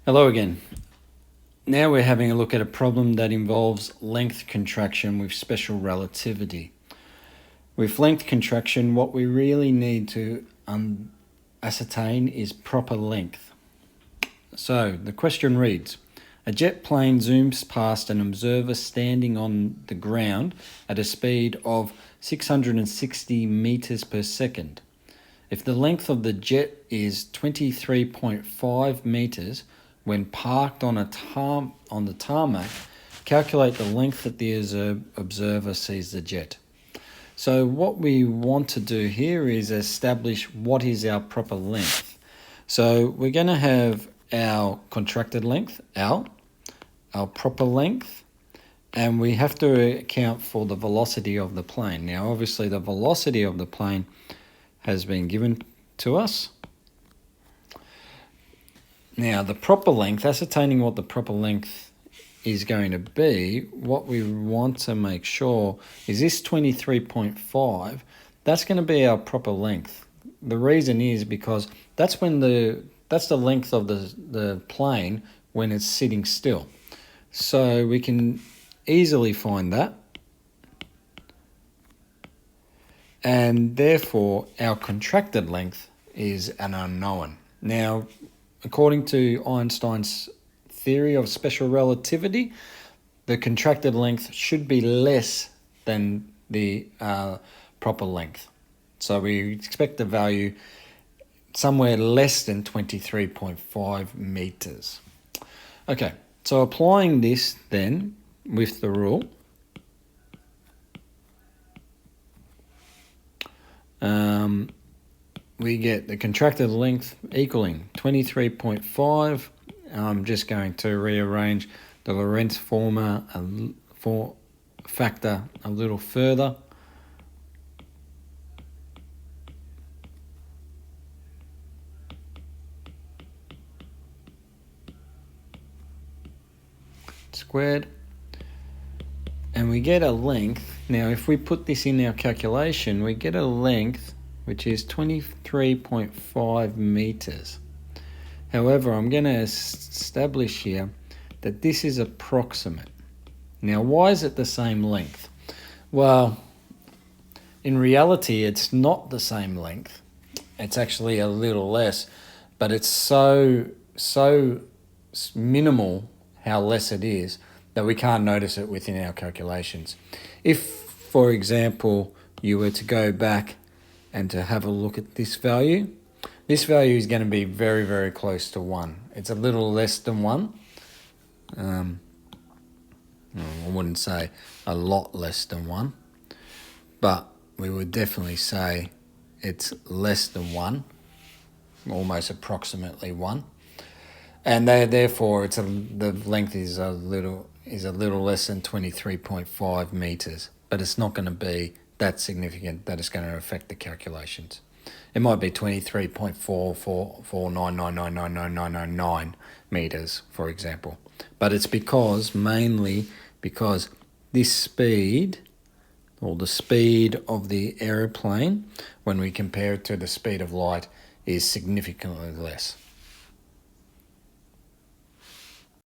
Hello again. Now we're having a look at a problem that involves length contraction with special relativity. With length contraction, what we really need to ascertain is proper length. So the question reads, a jet plane zooms past an observer standing on the ground at a speed of 660 meters per second. If the length of the jet is 23.5 meters, when parked on the tarmac, calculate the length that the observer sees the jet. So what we want to do here is establish what is our proper length. So we're going to have our contracted length, L, our proper length, and we have to account for the velocity of the plane. Now obviously the velocity of the plane has been given to us. Now, the proper length, ascertaining what the proper length is going to be, what we want to make sure is this 23.5, that's going to be our proper length. The reason is because that's the length of the plane when it's sitting still. So we can easily find that. And therefore, our contracted length is an unknown. Now, according to Einstein's theory of special relativity, the contracted length should be less than the proper length. So we expect the value somewhere less than 23.5 meters. Okay, so applying this then with the rule, we get the contracted length equaling 23.5. I'm just going to rearrange the Lorentz factor a little further. Squared. And we get a length. Now, if we put this in our calculation, we get a length which is 23.5 meters. However, I'm going to establish here that this is approximate. Now, why is it the same length? Well, in reality, it's not the same length. It's actually a little less, but it's so minimal how less it is that we can't notice it within our calculations. If, for example, you were to go back and to have a look at this value is going to be very, very close to 1. It's a little less than 1. I wouldn't say a lot less than 1, but we would definitely say it's less than 1, almost approximately 1. And therefore the length is a little less than 23.5 meters, but it's not going to be that significant that it's going to affect the calculations. It might be 23.44499999999 meters, for example. But it's mainly because this speed, or the speed of the aeroplane, when we compare it to the speed of light, is significantly less.